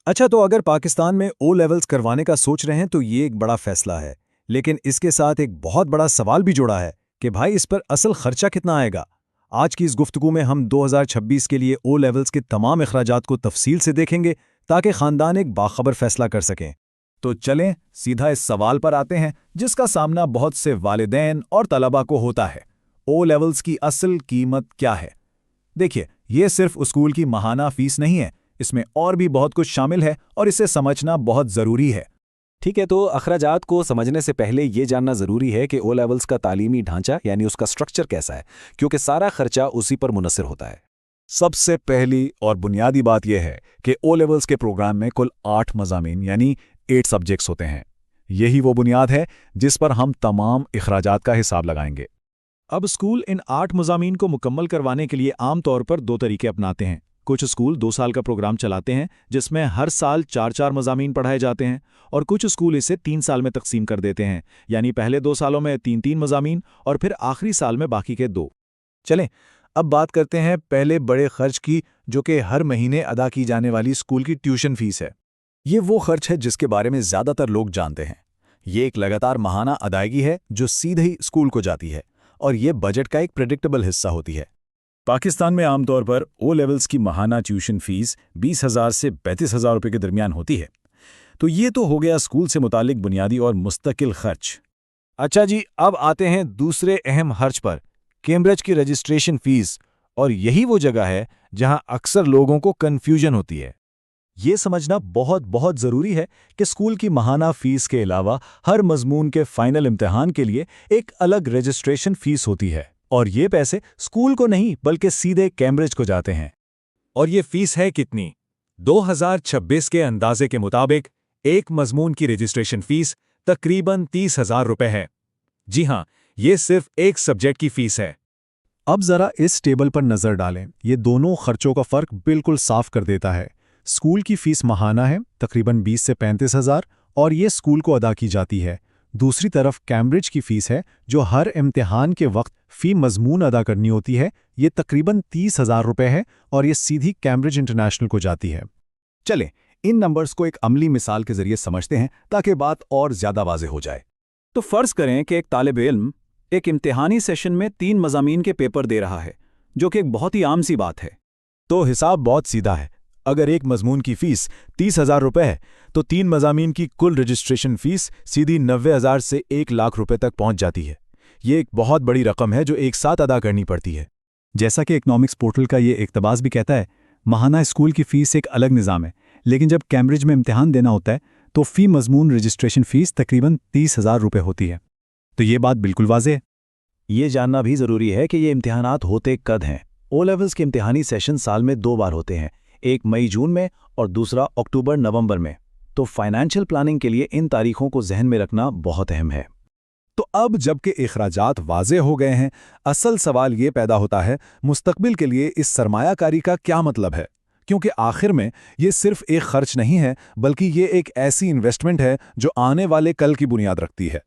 अच्छा, तो अगर पाकिस्तान में ओ लेवल्स करवाने का सोच रहे हैं तो ये एक बड़ा फैसला है। लेकिन इसके साथ एक बहुत बड़ा सवाल भी जुड़ा है कि भाई इस पर असल खर्चा कितना आएगा। आज की इस गुफ्तगू में हम 2026 के लिए ओ लेवल्स के तमाम अखराजात को तफसील से देखेंगे ताकि खानदान एक बाखबर फैसला कर सकें। तो चलें सीधा इस सवाल पर आते हैं जिसका सामना बहुत से वालिदैन और तलबा को होता है। ओ लेवल्स की असल कीमत क्या है? देखिए, ये सिर्फ स्कूल की माहाना फीस नहीं है, इसमें और भी बहुत कुछ शामिल है और इसे समझना बहुत ज़रूरी है। ठीक है, तो अखराजात को समझने से पहले ये जानना ज़रूरी है कि ओ लेवल्स का तालीमी ढांचा यानी उसका स्ट्रक्चर कैसा है, क्योंकि सारा खर्चा उसी पर मुनसर होता है। सबसे पहली और बुनियादी बात यह है कि ओ लेवल्स के प्रोग्राम में कुल 8 मज़ामीन यानी 8 सब्जेक्ट्स होते हैं। यही वो बुनियाद है जिस पर हम तमाम अखराजात का हिसाब लगाएंगे। अब स्कूल इन 8 मज़ामीन को मुकम्मल करवाने के लिए आम तौर पर 2 तरीके अपनाते हैं। कुछ स्कूल 2 साल का प्रोग्राम चलाते हैं जिसमें हर साल 4-4 मज़ामीन पढ़ाए जाते हैं, और कुछ स्कूल इसे 3 साल में तकसीम कर देते हैं, यानी पहले 2 सालों में 3-3 मज़ामीन और फिर आखिरी साल में बाकी के 2। चलें अब बात करते हैं पहले बड़े खर्च की, जो कि हर महीने अदा की जाने वाली स्कूल की ट्यूशन फीस है। ये वो खर्च है जिसके बारे में ज़्यादातर लोग जानते हैं। ये एक लगातार माहाना अदायगी है जो सीधे ही स्कूल को जाती है, और ये बजट का एक प्रेडिक्टेबल हिस्सा होती है। पाकिस्तान में आमतौर पर ओ लेवल्स की माहाना ट्यूशन फीस 20,000 से 35,000 रुपये के दरमियान होती है। तो ये तो हो गया स्कूल से मुतालिक बुनियादी और मुस्तकिल खर्च। अच्छा जी, अब आते हैं दूसरे अहम खर्च पर, कैम्ब्रिज की रजिस्ट्रेशन फीस। और यही वो जगह है जहां अक्सर लोगों को कन्फ्यूजन होती है। ये समझना बहुत बहुत ज़रूरी है कि स्कूल की माहाना फीस के अलावा हर मजमून के फाइनल इम्तिहान के लिए एक अलग रजिस्ट्रेशन फीस होती है, और ये पैसे स्कूल को नहीं बल्कि सीधे कैम्ब्रिज को जाते हैं। और ये फीस है कितनी? 2026 के अंदाजे के मुताबिक एक मजमून की रजिस्ट्रेशन फीस तकरीबन 30,000 रुपये है। जी हां, ये सिर्फ एक सब्जेक्ट की फीस है। अब ज़रा इस टेबल पर नज़र डालें, ये दोनों खर्चों का फ़र्क बिल्कुल साफ कर देता है। स्कूल की फ़ीस माहाना है तकरीबन 20 से 35,000, और ये स्कूल को अदा की जाती है। दूसरी तरफ कैम्ब्रिज की फ़ीस है जो हर इम्तिहान के वक्त फ़ी मजमून अदा करनी होती है। ये तकरीबन 30,000 रुपये है, और ये सीधी कैम्ब्रिज इंटरनेशनल को जाती है। चलें इन नंबर्स को एक अमली मिसाल के ज़रिए समझते हैं ताकि बात और ज़्यादा वाज़ेह हो जाए। तो फ़र्ज़ करें कि एक तालिब इल्म एक इम्तिहानी सेशन में 3 मज़ामीन के पेपर दे रहा है, जो कि एक बहुत ही आम सी बात है। तो हिसाब बहुत सीधा है। अगर एक मजमून की फ़ीस 30,000 रुपये है तो 3 मज़ामीन की कुल रजिस्ट्रेशन फ़ीस सीधी 90,000 से 1 लाख रुपए तक पहुंच जाती है। ये एक बहुत बड़ी रकम है जो एक साथ अदा करनी पड़ती है। जैसा कि इकनॉमिक्स पोर्टल का ये इक्तबास भी कहता है, माहाना स्कूल की फ़ीस एक अलग निज़ाम है, लेकिन जब कैम्ब्रिज में इम्तिहान देना होता है तो फ़ी मजमून रजिस्ट्रेशन फ़ीस तकरीबन 30,000 रुपये होती है। तो ये बात बिल्कुल वाज़ेह है। ये जानना भी ज़रूरी है कि ये इम्तिहानात होते कब हैं। ओ लेवल्स के इम्तिहानी सेशन साल में 2 बार होते हैं, एक मई-जून में और दूसरा अक्टूबर-नवंबर में। तो फाइनेंशियल प्लानिंग के लिए इन तारीखों को जहन में रखना बहुत अहम है। तो अब जबकि इखराजात वाज़ेह हो गए हैं, असल सवाल ये पैदा होता है मुस्तकबिल के लिए इस सरमायाकारी का क्या मतलब है, क्योंकि आखिर में ये सिर्फ एक खर्च नहीं है बल्कि ये एक ऐसी इन्वेस्टमेंट है जो आने वाले कल की बुनियाद रखती है।